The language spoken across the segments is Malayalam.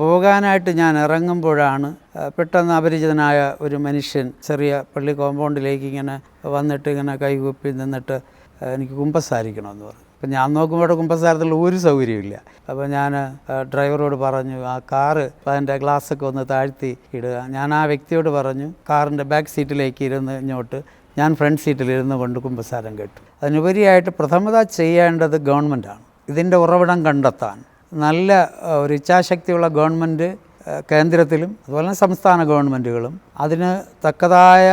പോകാനായിട്ട് ഞാൻ ഇറങ്ങുമ്പോഴാണ് പെട്ടെന്ന് അപരിചിതനായ ഒരു മനുഷ്യൻ ചെറിയ പള്ളി കോമ്പൗണ്ടിലേക്ക് ഇങ്ങനെ വന്നിട്ട് ഇങ്ങനെ കൈകൂപ്പി നിന്നിട്ട് എനിക്ക് കുമ്പസാരിക്കണമെന്ന് പറഞ്ഞു. അപ്പം ഞാൻ നോക്കുമ്പോൾ കുമ്പസാരത്തിൽ ഒരു സൗകര്യമില്ല. അപ്പോൾ ഞാൻ ഡ്രൈവറോട് പറഞ്ഞു ആ കാറ് അതിൻ്റെ ഗ്ലാസ്സൊക്കെ ഒന്ന് താഴ്ത്തി ഇടുക. ഞാൻ ആ വ്യക്തിയോട് പറഞ്ഞു കാറിൻ്റെ ബാക്ക് സീറ്റിലേക്ക് ഇരുന്ന് ഇങ്ങോട്ട്, ഞാൻ ഫ്രണ്ട് സീറ്റിലിരുന്ന് കൊണ്ട് കുമ്പസാരം കേട്ടു. അതിനുപരിയായിട്ട് പ്രഥമത ചെയ്യേണ്ടത് ഗവൺമെൻറ്റാണ് ഇതിൻ്റെ ഉറവിടം കണ്ടെത്താൻ. നല്ല ഒരു ഇച്ഛാശക്തിയുള്ള ഗവൺമെൻറ് കേന്ദ്രത്തിലും അതുപോലെ സംസ്ഥാന ഗവൺമെൻറ്റുകളും അതിന് തക്കതായ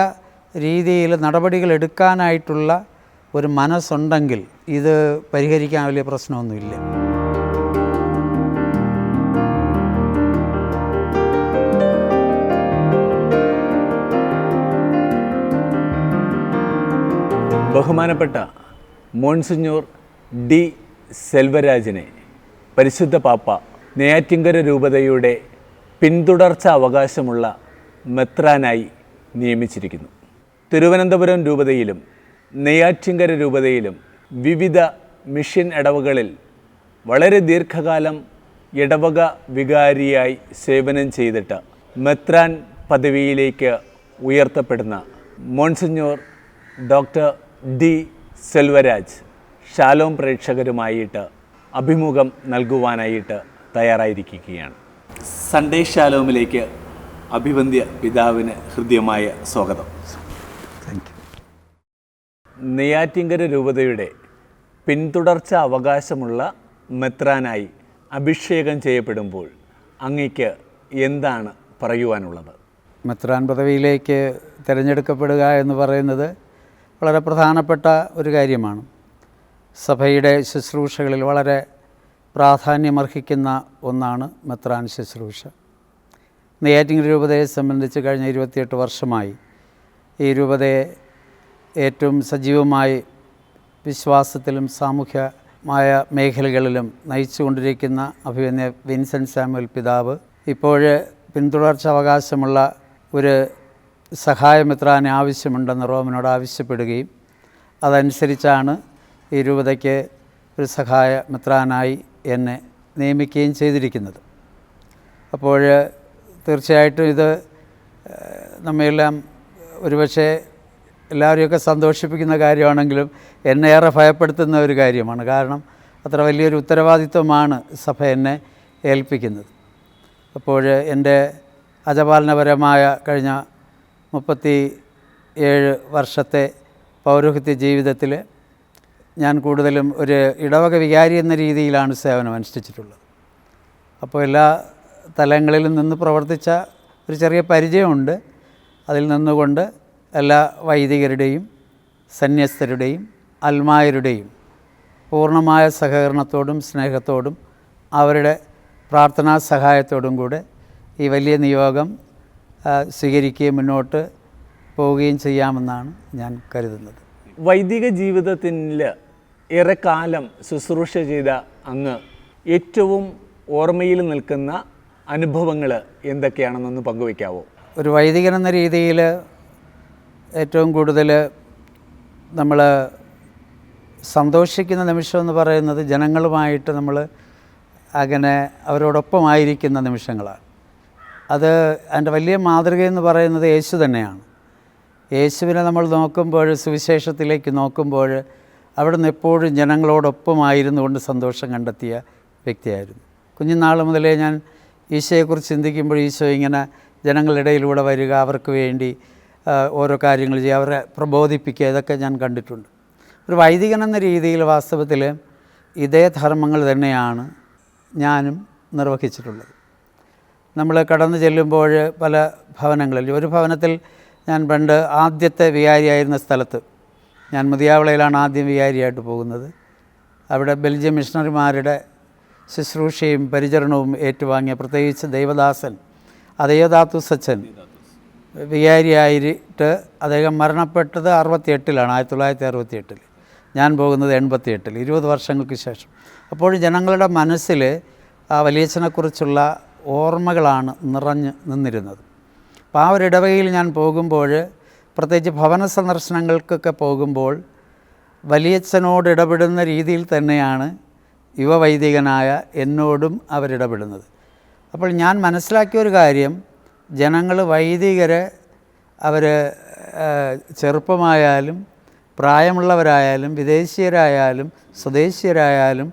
രീതിയിൽ നടപടികൾ എടുക്കാനായിട്ടുള്ള ഒരു മനസ്സുണ്ടെങ്കിൽ ഇത് പരിഹരിക്കാൻ വലിയ പ്രശ്നമൊന്നുമില്ല. ബഹുമാനപ്പെട്ട മോൺസിഞ്ഞോർ ഡി സെൽവരാജിനെ പരിശുദ്ധ പാപ്പ നെയ്യാറ്റിൻകര രൂപതയുടെ പിന്തുടർച്ച അവകാശമുള്ള മെത്രാനായി നിയമിച്ചിരിക്കുന്നു. തിരുവനന്തപുരം രൂപതയിലും നെയ്യാറ്റിൻകര രൂപതയിലും വിവിധ മിഷൻ ഇടവകളിൽ വളരെ ദീർഘകാലം ഇടവക വികാരിയായി സേവനം ചെയ്തിട്ട് മെത്രാൻ പദവിയിലേക്ക് ഉയർത്തപ്പെടുന്ന monsignor doctor D Selvaraj Shalom പ്രേക്ഷകരുമായിട്ട് അഭിമുഖം നൽകുവാനായിട്ട് തയ്യാറായിരിക്കുകയാണ്. സൺഡേ ഷാലോമിലേക്ക് അഭിവന്ദ്യ പിതാവിന് ഹൃദ്യമായ സ്വാഗതം. നെയ്യാറ്റിൻകര രൂപതയുടെ പിന്തുടർച്ച അവകാശമുള്ള മെത്രാനായി അഭിഷേകം ചെയ്യപ്പെടുമ്പോൾ അങ്ങയ്ക്ക് എന്താണ് പറയുവാനുള്ളത്? മെത്രാൻ പദവിയിലേക്ക് തിരഞ്ഞെടുക്കപ്പെടുക എന്ന് പറയുന്നത് വളരെ പ്രധാനപ്പെട്ട ഒരു കാര്യമാണ്. സഭയുടെ ശുശ്രൂഷകളിൽ വളരെ പ്രാധാന്യമർഹിക്കുന്ന ഒന്നാണ് മെത്രാൻ ശുശ്രൂഷ. നെയ്യാറ്റിൻകര രൂപതയെ സംബന്ധിച്ച് കഴിഞ്ഞ 28 വർഷമായി ഈ രൂപതയെ ഏറ്റവും സജീവമായി വിശ്വാസത്തിലും സാമൂഹ്യമായ മേഖലകളിലും നയിച്ചുകൊണ്ടിരിക്കുന്ന അഭിവന്യ വിൻസെൻ്റ് സാമുവൽ പിതാവ് ഇപ്പോൾ പിന്തുടർച്ച അവകാശമുള്ള ഒരു സഹായമെത്രാന് ആവശ്യമുണ്ടെന്ന് റോമിനോട് ആവശ്യപ്പെടുകയും അതനുസരിച്ചാണ് ഈ രൂപതയ്ക്ക് ഒരു സഹായ മെത്രാനായി എന്നെ നിയമിക്കുകയും ചെയ്തിരിക്കുന്നത്. അപ്പോൾ തീർച്ചയായിട്ടും ഇത് നമ്മയെല്ലാം ഒരുപക്ഷെ എല്ലാവരെയൊക്കെ സന്തോഷിപ്പിക്കുന്ന കാര്യമാണെങ്കിലും എന്നെ ഏറെ ഭയപ്പെടുത്തുന്ന ഒരു കാര്യമാണ്. കാരണം അത്ര വലിയൊരു ഉത്തരവാദിത്വമാണ് സഭ എന്നെ ഏൽപ്പിക്കുന്നത്. അപ്പോൾ എൻ്റെ അജപാലനപരമായ കഴിഞ്ഞ 37 വർഷത്തെ പൗരോഹിത്യ ജീവിതത്തിൽ ഞാൻ കൂടുതലും ഒരു ഇടവക വികാരി എന്ന രീതിയിലാണ് സേവനം അനുഷ്ഠിച്ചിട്ടുള്ളത്. അപ്പോൾ എല്ലാ തലങ്ങളിലും നിന്ന് പ്രവർത്തിച്ച ഒരു ചെറിയ പരിചയമുണ്ട്. അതിൽ നിന്നുകൊണ്ട് എല്ലാ വൈദികരുടെയും സന്യസ്തരുടെയും അൽമായരുടെയും പൂർണ്ണമായ സഹകരണത്തോടും സ്നേഹത്തോടും അവരുടെ പ്രാർത്ഥനാ സഹായത്തോടും കൂടെ ഈ വലിയ നിയോഗം സ്വീകരിക്കുകയും മുന്നോട്ട് പോവുകയും ചെയ്യാമെന്നാണ് ഞാൻ കരുതുന്നത്. വൈദിക ജീവിതത്തിൽ ഏറെക്കാലം ശുശ്രൂഷ ചെയ്ത അങ്ങ് ഏറ്റവും ഓർമ്മയിൽ നിൽക്കുന്ന അനുഭവങ്ങൾ എന്തൊക്കെയാണെന്നൊന്ന് പങ്കുവയ്ക്കാവോ? ഒരു വൈദികൻ എന്ന രീതിയിൽ ഏറ്റവും കൂടുതൽ നമ്മൾ സന്തോഷിക്കുന്ന നിമിഷം എന്ന് പറയുന്നത് ജനങ്ങളുമായിട്ട് നമ്മൾ അങ്ങനെ അവരോടൊപ്പമായിരിക്കുന്ന നിമിഷങ്ങളാണ്. അത് അതിൻ്റെ വലിയ മാതൃകയെന്ന് പറയുന്നത് യേശു തന്നെയാണ്. യേശുവിനെ നമ്മൾ നോക്കുമ്പോൾ, സുവിശേഷത്തിലേക്ക് നോക്കുമ്പോൾ അവിടുന്ന് എപ്പോഴും ജനങ്ങളോടൊപ്പമായിരുന്നു കൊണ്ട് സന്തോഷം കണ്ടെത്തിയ വ്യക്തിയായിരുന്നു. കുഞ്ഞുനാൾ മുതലേ ഞാൻ ഈശോയെക്കുറിച്ച് ചിന്തിക്കുമ്പോൾ ഈശോ ഇങ്ങനെ ജനങ്ങളുടെ ഇടയിലൂടെ വരിക, അവർക്ക് വേണ്ടി ഓരോ കാര്യങ്ങൾ ചെയ്യുക, അവരെ പ്രബോധിപ്പിക്കുക, ഇതൊക്കെ ഞാൻ കണ്ടിട്ടുണ്ട്. ഒരു വൈദികൻ എന്ന രീതിയിൽ വാസ്തവത്തിൽ ഇതേ ധർമ്മങ്ങൾ തന്നെയാണ് ഞാനും നിർവഹിച്ചിട്ടുള്ളത്. നമ്മൾ കടന്നു ചെല്ലുമ്പോൾ പല ഭവനങ്ങളിൽ, ഒരു ഭവനത്തിൽ ഞാൻ പണ്ട് ആദ്യത്തെ വികാരിയായിരുന്ന സ്ഥലത്ത്, ഞാൻ മുതിയാവളയിലാണ് ആദ്യം വികാരിയായിട്ട് പോകുന്നത്. അവിടെ ബെൽജിയം മിഷണറിമാരുടെ ശുശ്രൂഷയും പരിചരണവും ഏറ്റുവാങ്ങിയ പ്രത്യേകിച്ച് ദൈവദാസൻ അദയോദാത്തൂസ് അച്ഛൻ വികാരിയായിട്ട് അദ്ദേഹം മരണപ്പെട്ടത് 68-ലാണ്, 1968. ഞാൻ പോകുന്നത് 88-ൽ, 20 വർഷങ്ങൾക്ക് ശേഷം. അപ്പോൾ ജനങ്ങളുടെ മനസ്സിൽ ആ വലിയച്ഛനെക്കുറിച്ചുള്ള ഓർമ്മകളാണ് നിറഞ്ഞു നിന്നിരുന്നത്. അപ്പോൾ ആ ഒരു ഇടവകയിൽ ഞാൻ പോകുമ്പോൾ, പ്രത്യേകിച്ച് ഭവന സന്ദർശനങ്ങൾക്കൊക്കെ പോകുമ്പോൾ വലിയച്ഛനോട് ഇടപെടുന്ന രീതിയിൽ തന്നെയാണ് യുവവൈദികനായ എന്നോടും അവരിടപെടുന്നത്. അപ്പോൾ ഞാൻ മനസ്സിലാക്കിയ ഒരു കാര്യം, ജനങ്ങൾ വൈദികർ അവർ ചെറുപ്പമായാലും പ്രായമുള്ളവരായാലും വിദേശീയരായാലും സ്വദേശീയരായാലും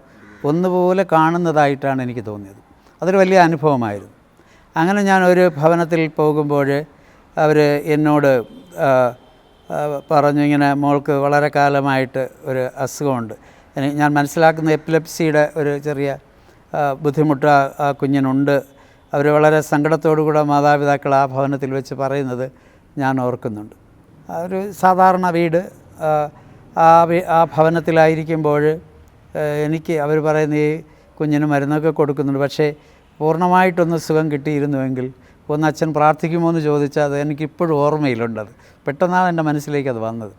ഒന്നുപോലെ കാണുന്നതായിട്ടാണ് എനിക്ക് തോന്നിയത്. അതൊരു വലിയ അനുഭവമായിരുന്നു. അങ്ങനെ ഞാൻ ഒരു ഭവനത്തിൽ പോകുമ്പോൾ അവർ എന്നോട് പറഞ്ഞു, ഇങ്ങനെ മോൾക്ക് വളരെ കാലമായിട്ട് ഒരു അസുഖമുണ്ട്. ഞാൻ മനസ്സിലാക്കുന്ന എപ്പിലെപ്സിയുടെ ഒരു ചെറിയ ബുദ്ധിമുട്ട് ആ കുഞ്ഞിനുണ്ട്. അവർ വളരെ സങ്കടത്തോടുകൂടെ മാതാപിതാക്കൾ ആ ഭവനത്തിൽ വെച്ച് പറയുന്നത് ഞാൻ ഓർക്കുന്നുണ്ട്. ഒരു സാധാരണ വീട്, ആ ഭവനത്തിലായിരിക്കുമ്പോൾ എനിക്ക് അവർ പറയുന്ന ഈ കുഞ്ഞിന് മരുന്നൊക്കെ കൊടുക്കുന്നുണ്ട്. പക്ഷേ പൂർണ്ണമായിട്ടൊന്ന് സുഖം കിട്ടിയിരുന്നുവെങ്കിൽ ഒന്ന് അച്ഛൻ പ്രാർത്ഥിക്കുമോ എന്ന് ചോദിച്ചാൽ അത് എനിക്കിപ്പോഴും ഓർമ്മയിലുണ്ടത്. പെട്ടെന്നാണ് എൻ്റെ മനസ്സിലേക്ക് അത് വന്നത്.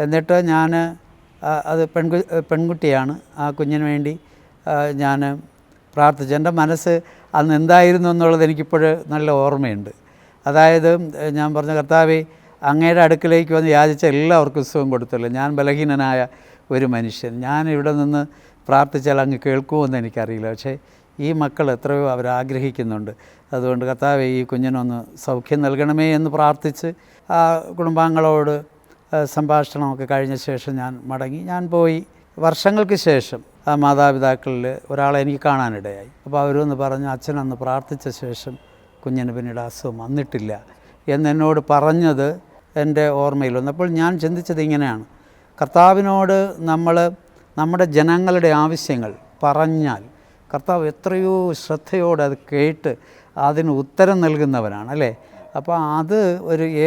എന്നിട്ട് ഞാൻ അത് പെൺകുട്ടിയാണ്, ആ കുഞ്ഞിന് വേണ്ടി ഞാൻ പ്രാർത്ഥിച്ചു. എൻ്റെ മനസ്സ് അന്ന് എന്തായിരുന്നു എന്നുള്ളത് എനിക്കിപ്പോൾ നല്ല ഓർമ്മയുണ്ട്. അതായത് ഞാൻ പറഞ്ഞ, കർത്താവേ, അങ്ങയുടെ അടുക്കിലേക്ക് വന്ന് യാചിച്ച എല്ലാവർക്കും സുഖം കൊടുത്തല്ലോ. ഞാൻ ബലഹീനനായ ഒരു മനുഷ്യൻ, ഞാൻ ഇവിടെ നിന്ന് പ്രാർത്ഥിച്ചാൽ അങ്ങ് കേൾക്കുമെന്ന് എനിക്കറിയില്ല. പക്ഷേ ഈ മക്കൾ എത്രയോ അവരാഗ്രഹിക്കുന്നുണ്ട്. അതുകൊണ്ട് കർത്താവേ, ഈ കുഞ്ഞിനൊന്ന് സൗഖ്യം നൽകണമേ എന്ന് പ്രാർത്ഥിച്ച് ആ കുടുംബാംഗങ്ങളോട് സംഭാഷണമൊക്കെ കഴിഞ്ഞ ശേഷം ഞാൻ മടങ്ങി. ഞാൻ പോയി. വർഷങ്ങൾക്ക് ശേഷം ആ മാതാപിതാക്കളിൽ ഒരാളെ എനിക്ക് കാണാനിടയായി. അപ്പോൾ അവരൊന്ന് പറഞ്ഞു, അച്ഛനന്ന് പ്രാർത്ഥിച്ച ശേഷം കുഞ്ഞിന് പിന്നീട് അസുഖം വന്നിട്ടില്ല എന്നെന്നോട് പറഞ്ഞത് എൻ്റെ ഓർമ്മയിൽ വന്നു. അപ്പോൾ ഞാൻ ചിന്തിച്ചത് ഇങ്ങനെയാണ്, കർത്താവിനോട് നമ്മൾ നമ്മുടെ ജനങ്ങളുടെ ആവശ്യങ്ങൾ പറഞ്ഞാൽ കർത്താവ് എത്രയോ ശ്രദ്ധയോടെ അത് കേട്ട് അതിന് ഉത്തരം നൽകുന്നവനാണ്, അല്ലേ? അപ്പോൾ അത്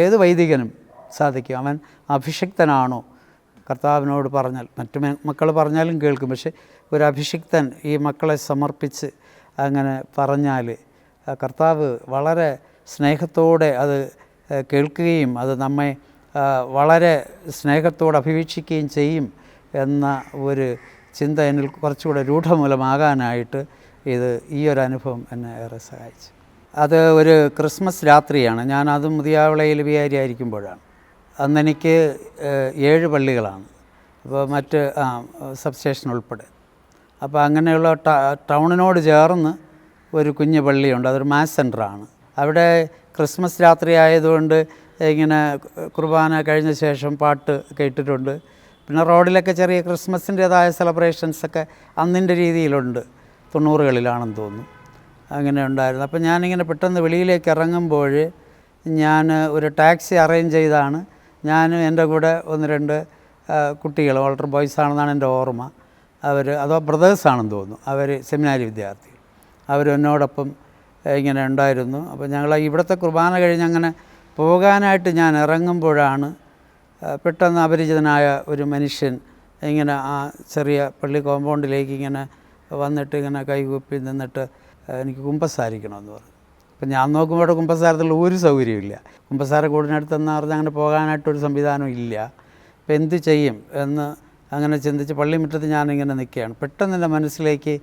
ഏത് വൈദികനും സാധിക്കും. അവൻ അഭിഷിക്തനാണോ, കർത്താവിനോട് പറഞ്ഞാൽ, മറ്റു മക്കൾ പറഞ്ഞാലും കേൾക്കും. പക്ഷേ ഒരു അഭിഷിക്തൻ ഈ മക്കളെ സമർപ്പിച്ച് അങ്ങനെ പറഞ്ഞാൽ കർത്താവ് വളരെ സ്നേഹത്തോടെ അത് കേൾക്കുകയും അത് നമ്മെ വളരെ സ്നേഹത്തോടെ അഭിവീക്ഷിക്കുകയും ചെയ്യും എന്ന ഒരു ചിന്ത എന്നിൽ കുറച്ചുകൂടെ രൂഢമൂലമാകാനായിട്ട് ഈ ഒരു അനുഭവം എന്നെ ഏറെ സഹായിച്ചു. അത് ഒരു ക്രിസ്മസ് രാത്രിയാണ്. ഞാനത് മുതിയാവിളയിൽ വികാരിയായിരിക്കുമ്പോഴാണ്. അന്നെനിക്ക് 7 പള്ളികളാണ്, അപ്പോൾ മറ്റ് സബ്സ്റ്റേഷൻ ഉൾപ്പെടെ. അപ്പോൾ അങ്ങനെയുള്ള ടൗണിനോട് ചേർന്ന് ഒരു കുഞ്ഞു പള്ളിയുണ്ട്. അതൊരു മാസ് സെൻ്ററാണ്. അവിടെ ക്രിസ്മസ് രാത്രി ആയതുകൊണ്ട് ഇങ്ങനെ കുർബാന കഴിഞ്ഞ ശേഷം പാട്ട് കേട്ടിട്ടുണ്ട്. പിന്നെ റോഡിലൊക്കെ ചെറിയ ക്രിസ്മസിൻ്റേതായ സെലിബ്രേഷൻസൊക്കെ അന്നിൻ്റെ രീതിയിലുണ്ട്. 90കളിലാണെന്ന് തോന്നുന്നു, അങ്ങനെ ഉണ്ടായിരുന്നു. അപ്പോൾ ഞാനിങ്ങനെ പെട്ടെന്ന് വെളിയിലേക്ക് ഇറങ്ങുമ്പോൾ ഞാൻ ഒരു ടാക്സി അറേഞ്ച് ചെയ്താണ്. ഞാനും എൻ്റെ കൂടെ 1-2 കുട്ടികൾ, ഓൾട്ടർ ബോയ്സ് ആണെന്നാണ് എൻ്റെ ഓർമ്മ. അതോ ബ്രദേഴ്സാണെന്ന് തോന്നുന്നു. അവർ സെമിനാരി വിദ്യാർത്ഥികൾ. അവരെന്നോടൊപ്പം ഇങ്ങനെ ഉണ്ടായിരുന്നു. അപ്പോൾ ഞങ്ങൾ ഇവിടുത്തെ കുർബാന കഴിഞ്ഞ് അങ്ങനെ പോകാനായിട്ട് ഞാൻ ഇറങ്ങുമ്പോഴാണ് പെട്ടെന്ന് അപരിചിതനായ ഒരു മനുഷ്യൻ ഇങ്ങനെ ആ ചെറിയ പള്ളി കോമ്പൗണ്ടിലേക്ക് ഇങ്ങനെ വന്നിട്ട് ഇങ്ങനെ കൈകൂപ്പി നിന്നിട്ട് എനിക്ക് കുമ്പസാരിക്കണമെന്ന് പറഞ്ഞു. അപ്പം ഞാൻ നോക്കുമ്പോൾ കുമ്പസാരത്തിൽ ഒരു സൗകര്യമില്ല. കുമ്പസാര കൂടിനടുത്തെന്ന് പറഞ്ഞാൽ അങ്ങനെ പോകാനായിട്ടൊരു സംവിധാനം ഇല്ല. അപ്പം എന്ത് ചെയ്യും എന്ന് അങ്ങനെ ചിന്തിച്ച് പള്ളിമുറ്റത്ത് ഞാനിങ്ങനെ നിൽക്കുകയാണ്. പെട്ടെന്ന് എൻ്റെ മനസ്സിലേക്ക്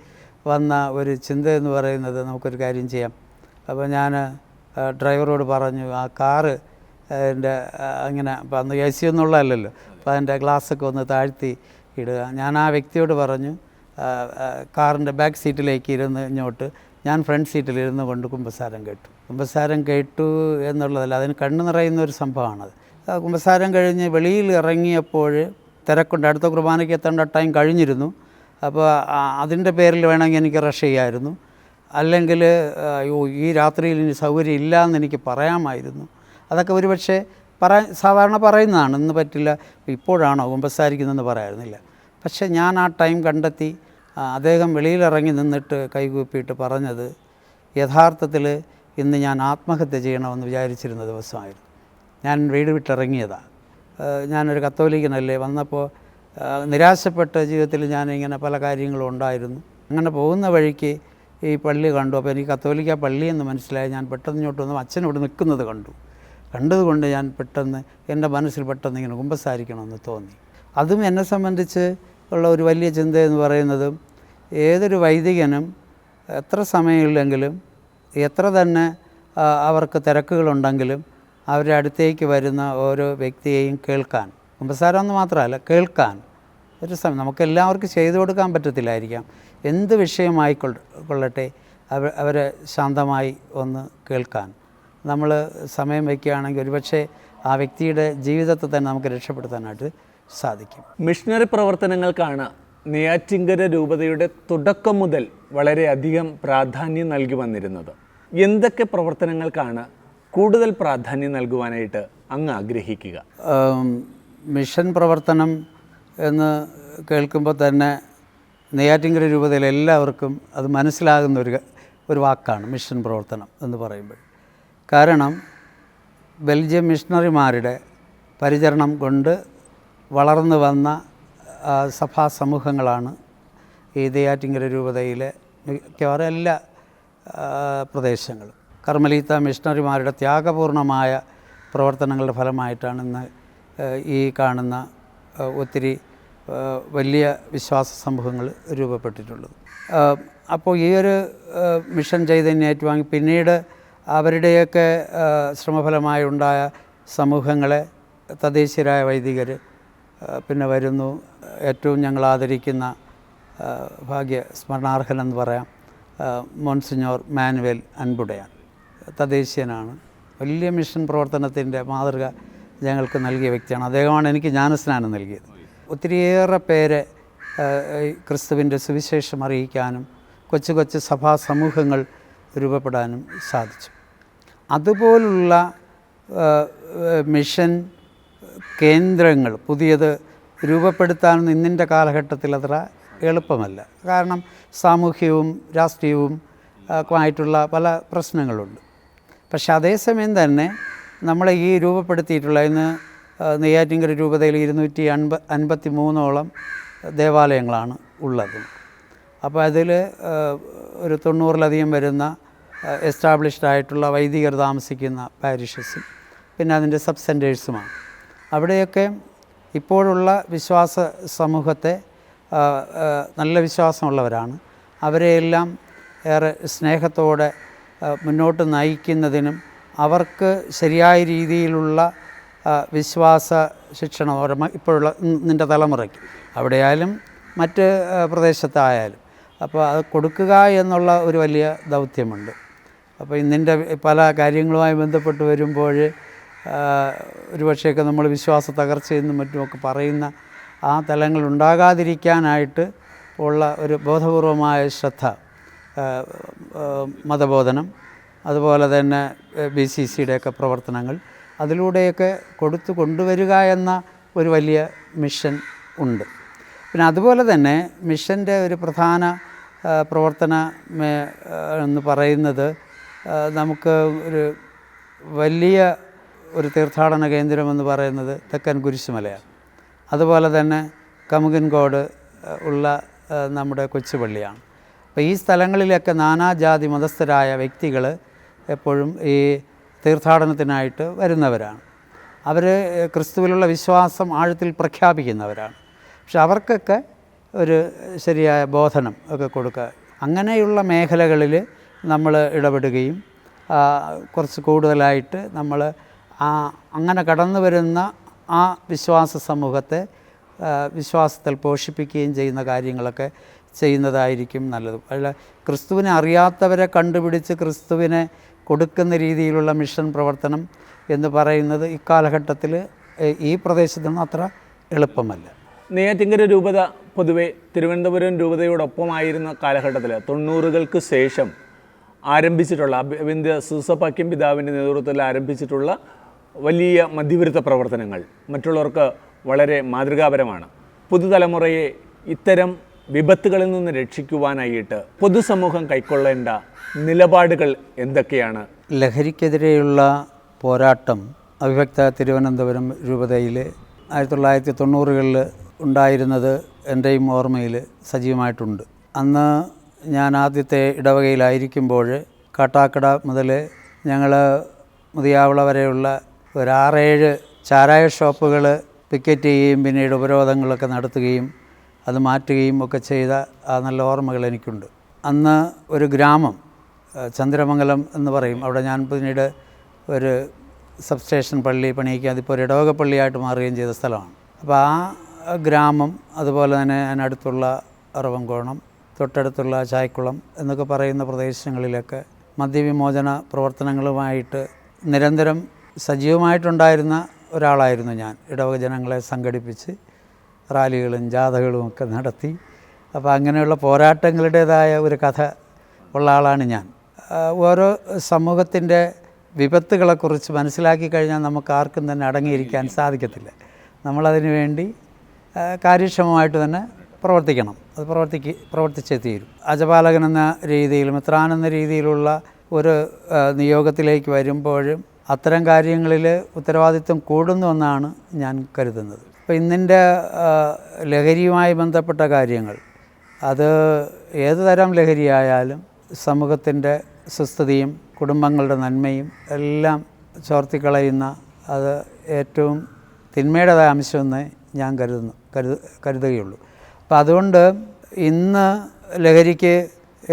വന്ന ഒരു ചിന്ത എന്ന് പറയുന്നത്, നമുക്കൊരു കാര്യം ചെയ്യാം. അപ്പോൾ ഞാൻ ഡ്രൈവറോട് പറഞ്ഞു, ആ കാറ് എൻ്റെ അങ്ങനെ, അപ്പോൾ അന്ന് AC ഒന്നും ഉള്ളതല്ലല്ലോ, അപ്പോൾ അതിൻ്റെ ഗ്ലാസ്സൊക്കെ ഒന്ന് താഴ്ത്തി ഇടുക. ഞാൻ ആ വ്യക്തിയോട് പറഞ്ഞു, കാറിൻ്റെ ബാക്ക് സീറ്റിലേക്ക് ഇരുന്ന് ഇങ്ങോട്ട്, ഞാൻ ഫ്രണ്ട് സീറ്റിലിരുന്ന് കൊണ്ട് കുമ്പസാരം കേട്ടു എന്നുള്ളതല്ല, അതിന് കണ്ണ് നിറയുന്ന ഒരു സംഭവമാണത്. കുമ്പസാരം കഴിഞ്ഞ് വെളിയിൽ ഇറങ്ങിയപ്പോൾ തിരക്കുണ്ട്, അടുത്ത കുർബാനയ്ക്ക് എത്തേണ്ട ടൈം കഴിഞ്ഞിരുന്നു. അപ്പോൾ അതിൻ്റെ പേരിൽ വേണമെങ്കിൽ എനിക്ക് റഷ് ചെയ്യാമായിരുന്നു, അല്ലെങ്കിൽ ഈ രാത്രിയിൽ ഇനി സൗകര്യം ഇല്ല എന്ന് എനിക്ക് പറയാമായിരുന്നു. അതൊക്കെ ഒരു പക്ഷേ സാധാരണ പറയുന്നതാണ്, ഇന്ന് പറ്റില്ല, ഇപ്പോഴാണോ കുമ്പസാരിക്കുന്നതെന്ന് പറയാമായിരുന്നില്ല. പക്ഷേ ഞാൻ ആ ടൈം കണ്ടെത്തി അദ്ദേഹം വെളിയിലിറങ്ങി നിന്നിട്ട് കൈകൂപ്പിയിട്ട് പറഞ്ഞത്, യഥാർത്ഥത്തിൽ ഇന്ന് ഞാൻ ആത്മഹത്യ ചെയ്യണമെന്ന് വിചാരിച്ചിരുന്ന ദിവസമായിരുന്നു. ഞാൻ വീട് വിട്ടിറങ്ങിയതാണ്. ഞാനൊരു കത്തോലിക്കനല്ലേ, വന്നപ്പോൾ നിരാശപ്പെട്ട ജീവിതത്തിൽ ഞാനിങ്ങനെ പല കാര്യങ്ങളും ഉണ്ടായിരുന്നു. അങ്ങനെ പോകുന്ന വഴിക്ക് ഈ പള്ളി കണ്ടു. അപ്പോൾ എനിക്ക് കത്തോലിക്ക പള്ളിയെന്ന് മനസ്സിലായി. ഞാൻ പെട്ടെന്ന് ഇങ്ങോട്ട് വന്നു, അച്ഛനോട് നിൽക്കുന്നത് കണ്ടതുകൊണ്ട് ഞാൻ പെട്ടെന്ന് എൻ്റെ മനസ്സിൽ പെട്ടെന്ന് ഇങ്ങനെ കുമ്പസാരിക്കണമെന്ന് തോന്നി. അതും എന്നെ സംബന്ധിച്ച് ഉള്ള ഒരു വലിയ ചിന്ത എന്ന് പറയുന്നത്, ഏതൊരു വൈദികനും എത്ര സമയമില്ലെങ്കിലും എത്ര തന്നെ അവർക്ക് തിരക്കുകളുണ്ടെങ്കിലും അവരുടെ അടുത്തേക്ക് വരുന്ന ഓരോ വ്യക്തിയെയും കേൾക്കാൻ, കുമ്പസാരമെന്ന് മാത്രമല്ല കേൾക്കാൻ ഒരു സമയം നമുക്കെല്ലാവർക്കും ചെയ്തു കൊടുക്കാൻ പറ്റത്തില്ലായിരിക്കാം. എന്ത് വിഷയമായിക്കൊള്ളട്ടെ അവരെ ശാന്തമായി ഒന്ന് കേൾക്കാൻ നമ്മൾ സമയം വയ്ക്കുകയാണെങ്കിൽ ഒരുപക്ഷെ ആ വ്യക്തിയുടെ ജീവിതത്തെ തന്നെ നമുക്ക് രക്ഷപ്പെടുത്താനായിട്ട് സാധിക്കും. മിഷണറി പ്രവർത്തനങ്ങൾക്കാണ് നെയ്യാറ്റിൻകര രൂപതയുടെ തുടക്കം മുതൽ വളരെയധികം പ്രാധാന്യം നൽകി വന്നിരുന്നത്. എന്തൊക്കെ പ്രവർത്തനങ്ങൾക്കാണ് കൂടുതൽ പ്രാധാന്യം നൽകുവാനായിട്ട് അങ്ങ് ആഗ്രഹിക്കുക? മിഷൻ പ്രവർത്തനം എന്ന് കേൾക്കുമ്പോൾ തന്നെ നെയ്യാറ്റിൻകര രൂപതയിൽ എല്ലാവർക്കും അത് മനസ്സിലാകുന്ന ഒരു വാക്കാണ് മിഷൻ പ്രവർത്തനം എന്ന് പറയുമ്പോൾ. കാരണം ബെൽജിയം മിഷണറിമാരുടെ പരിചരണം കൊണ്ട് വളർന്നു വന്ന സഭാ സമൂഹങ്ങളാണ് ഈ നെയ്യാറ്റിൻകര രൂപതയിലെ മിക്കവാറും എല്ലാ പ്രദേശങ്ങളും. കർമ്മലീത്ത മിഷണറിമാരുടെ ത്യാഗപൂർണമായ പ്രവർത്തനങ്ങളുടെ ഫലമായിട്ടാണ് ഇന്ന് ഈ കാണുന്ന ഒത്തിരി വലിയ വിശ്വാസ സമൂഹങ്ങൾ രൂപപ്പെട്ടിട്ടുള്ളത്. അപ്പോൾ ഈ ഒരു മിഷൻ ചൈതന്യം ഏറ്റുവാങ്ങി പിന്നീട് അവരുടെയൊക്കെ ശ്രമഫലമായി ഉണ്ടായ സമൂഹങ്ങളെ തദ്ദേശീയരായ വൈദികർ പിന്നെ വരുന്നു. ഏറ്റവും ഞങ്ങൾ ആദരിക്കുന്ന ഭാഗ്യ സ്മരണാർഹനെന്ന് പറയാം മോൺസിഞ്ഞോർ മാനുവൽ അൻപുടയാൻ, തദ്ദേശീയനാണ്. വലിയ മിഷൻ പ്രവർത്തനത്തിൻ്റെ മാതൃക ഞങ്ങൾക്ക് നൽകിയ വ്യക്തിയാണ്. അദ്ദേഹമാണ് എനിക്ക് ജ്ഞാനസ്നാനം നൽകിയത്. ഒത്തിരിയേറെ പേരെ ക്രിസ്തുവിൻ്റെ സുവിശേഷം അറിയിക്കാനും കൊച്ചു കൊച്ചു സഭാ സമൂഹങ്ങൾ രൂപപ്പെടാനും സാധിച്ചു. അതുപോലുള്ള മിഷൻ കേന്ദ്രങ്ങൾ പുതിയത് രൂപപ്പെടുത്താനൊന്നും ഇന്നിൻ്റെ കാലഘട്ടത്തിൽ അത്ര എളുപ്പമല്ല. കാരണം സാമൂഹ്യവും രാഷ്ട്രീയവും ആയിട്ടുള്ള പല പ്രശ്നങ്ങളുണ്ട്. പക്ഷെ അതേസമയം തന്നെ നമ്മളെ ഈ രൂപപ്പെടുത്തിയിട്ടുള്ള ഇന്ന് നെയ്യാറ്റിൻകര രൂപതയിൽ 253 ദേവാലയങ്ങളാണ് ഉള്ളത്. അപ്പോൾ അതിൽ ഒരു 90-ലധികം വരുന്ന എസ്റ്റാബ്ലിഷ്ഡ് ആയിട്ടുള്ള വൈദികർ താമസിക്കുന്ന പാരിഷസും പിന്നെ അതിൻ്റെ സബ് സെൻറ്റേഴ്സുമാണ്. അവിടെയൊക്കെ ഇപ്പോഴുള്ള വിശ്വാസ സമൂഹത്തെ നല്ല വിശ്വാസമുള്ളവരാണ്. അവരെയെല്ലാം ഏറെ സ്നേഹത്തോടെ മുന്നോട്ട് നയിക്കുന്നതിനും അവർക്ക് ശരിയായ രീതിയിലുള്ള വിശ്വാസ ശിക്ഷണം ഇപ്പോഴുള്ള നിൻ്റെ തലമുറയ്ക്ക് അവിടെയായാലും മറ്റ് പ്രദേശത്തായാലും അപ്പോൾ അത് കൊടുക്കുക എന്നുള്ള ഒരു വലിയ ദൗത്യമുണ്ട്. അപ്പോൾ ഇന്നിൻ്റെ പല കാര്യങ്ങളുമായി ബന്ധപ്പെട്ട് വരുമ്പോൾ ഒരുപക്ഷെയൊക്കെ നമ്മൾ വിശ്വാസ തകർച്ചയെന്നും മറ്റുമൊക്കെ പറയുന്ന ആ തലങ്ങൾ ഉണ്ടാകാതിരിക്കാനായിട്ട് ഉള്ള ഒരു ബോധപൂർവമായ ശ്രദ്ധ, മതബോധനം, അതുപോലെ തന്നെ BCCയുടെയൊക്കെ പ്രവർത്തനങ്ങൾ, അതിലൂടെയൊക്കെ കൊണ്ടുവരിക എന്ന ഒരു വലിയ മിഷൻ ഉണ്ട്. പിന്നെ അതുപോലെ തന്നെ മിഷൻ്റെ ഒരു പ്രധാന പ്രവർത്തന എന്ന് പറയുന്നത് നമുക്ക് ഒരു വലിയ ഒരു തീർത്ഥാടന കേന്ദ്രമെന്ന് പറയുന്നത് തെക്കൻ കുരിശുമലയാണ്. അതുപോലെ തന്നെ കമുകൻകോട് ഉള്ള നമ്മുടെ കൊച്ചുപള്ളിയാണ്. അപ്പോൾ ഈ സ്ഥലങ്ങളിലൊക്കെ നാനാജാതി മതസ്ഥരായ വ്യക്തികൾ എപ്പോഴും ഈ തീർത്ഥാടനത്തിനായിട്ട് വരുന്നവരാണ്. അവർ ക്രിസ്തുവിലുള്ള വിശ്വാസം ആഴത്തിൽ പ്രഖ്യാപിക്കുന്നവരാണ്. പക്ഷെ അവർക്കൊക്കെ ഒരു ശരിയായ ബോധനം ഒക്കെ കൊടുക്കുക, അങ്ങനെയുള്ള മേഖലകളിൽ നമ്മൾ ഇടപെടുകയും കുറച്ച് കൂടുതലായിട്ട് നമ്മൾ അങ്ങനെ കടന്നു വരുന്ന ആ വിശ്വാസ സമൂഹത്തെ വിശ്വാസത്തിൽ പോഷിപ്പിക്കുകയും ചെയ്യുന്ന കാര്യങ്ങളൊക്കെ ചെയ്യുന്നതായിരിക്കും നല്ലത്. അല്ല ക്രിസ്തുവിനെ അറിയാത്തവരെ കണ്ടുപിടിച്ച് ക്രിസ്തുവിനെ കൊടുക്കുന്ന രീതിയിലുള്ള മിഷൻ പ്രവർത്തനം എന്ന് പറയുന്നത് ഇക്കാലഘട്ടത്തിൽ ഈ പ്രദേശത്തൊന്നും അത്ര എളുപ്പമല്ല. നെയ്യാറ്റിൻകര രൂപത പൊതുവെ തിരുവനന്തപുരം രൂപതയോടൊപ്പമായിരുന്ന കാലഘട്ടത്തിൽ 90-കൾക്ക് ശേഷം ആരംഭിച്ചിട്ടുള്ള അഭിവന്ദ്യ സൂസപാക്യം പിതാവിൻ്റെ നേതൃത്വത്തിൽ ആരംഭിച്ചിട്ടുള്ള വലിയ മധ്യവിരുദ്ധ പ്രവർത്തനങ്ങൾ മറ്റുള്ളവർക്ക് വളരെ മാതൃകാപരമാണ്. പുതുതലമുറയെ ഇത്തരം വിപത്തുകളിൽ നിന്ന് രക്ഷിക്കുവാനായിട്ട് പൊതുസമൂഹം കൈക്കൊള്ളേണ്ട നിലപാടുകൾ എന്തൊക്കെയാണ്? ലഹരിക്കെതിരെയുള്ള പോരാട്ടം അവിഭക്ത തിരുവനന്തപുരം രൂപതയിൽ 1990-കളിൽ ഉണ്ടായിരുന്നത് എൻ്റെയും ഓർമ്മയിൽ സജീവമായിട്ടുണ്ട്. അന്ന് ഞാൻ ആദ്യത്തെ ഇടവകയിലായിരിക്കുമ്പോൾ കാട്ടാക്കട മുതൽ ഞങ്ങൾ മുതിയാവള വരെയുള്ള ഒരു 6-7 ചാരായ ഷോപ്പുകൾ പിക്കറ്റ് ചെയ്യുകയും പിന്നീട് ഉപരോധങ്ങളൊക്കെ നടത്തുകയും അത് മാറ്റുകയും ഒക്കെ ചെയ്ത ആ നല്ല ഓർമ്മകൾ എനിക്കുണ്ട്. അന്ന് ഒരു ഗ്രാമം ചന്ദ്രമംഗലം എന്ന് പറയും, അവിടെ ഞാൻ പിന്നീട് ഒരു സബ്സ്റ്റേഷൻ പള്ളി പണിയിക്കുക, അതിപ്പോൾ ഒരു ഇടവക പള്ളിയായിട്ട് മാറുകയും ചെയ്ത സ്ഥലമാണ്. അപ്പോൾ ആ ഗ്രാമം, അതുപോലെ തന്നെ അതിനടുത്തുള്ള അറവങ്കോണം, തൊട്ടടുത്തുള്ള ചായക്കുളം എന്നൊക്കെ പറയുന്ന പ്രദേശങ്ങളിലൊക്കെ മദ്യവിമോചന പ്രവർത്തനങ്ങളുമായിട്ട് നിരന്തരം സജീവമായിട്ടുണ്ടായിരുന്ന ഒരാളായിരുന്നു ഞാൻ. ഇടവക ജനങ്ങളെ സംഘടിപ്പിച്ച് റാലികളും ജാഥകളും ഒക്കെ നടത്തി. അപ്പോൾ അങ്ങനെയുള്ള പോരാട്ടങ്ങളുടേതായ ഒരു കഥ ഉള്ള ആളാണ് ഞാൻ. ഓരോ സമൂഹത്തിൻ്റെ വിപത്തുകളെക്കുറിച്ച് മനസ്സിലാക്കി കഴിഞ്ഞാൽ നമുക്ക് ആർക്കും തന്നെ അടങ്ങിയിരിക്കാൻ സാധിക്കത്തില്ല. നമ്മളതിനു വേണ്ടി കാര്യക്ഷമമായിട്ട് തന്നെ പ്രവർത്തിക്കണം. അത് പ്രവർത്തിച്ചേ തീരും. അജപാലകൻ എന്ന രീതിയിൽ, മെത്രാൻ എന്ന രീതിയിലുള്ള ഒരു നിയോഗത്തിലേക്ക് വരുമ്പോഴും അത്തരം കാര്യങ്ങളിൽ ഉത്തരവാദിത്വം കൂടുന്നുവെന്നാണ് ഞാൻ കരുതുന്നത്. അപ്പോൾ ഇന്നിൻ്റെ ലഹരിയുമായി ബന്ധപ്പെട്ട കാര്യങ്ങൾ, അത് ഏതു തരം ലഹരിയായാലും സമൂഹത്തിൻ്റെ സുസ്ഥിതിയും കുടുംബങ്ങളുടെ നന്മയും എല്ലാം ചോർത്തിക്കളയുന്ന, അത് ഏറ്റവും തിന്മയുടേതായ അംശമെന്ന് ഞാൻ കരുതുകയുള്ളൂ. അപ്പം അതുകൊണ്ട് ഇന്ന് ലഹരിക്ക്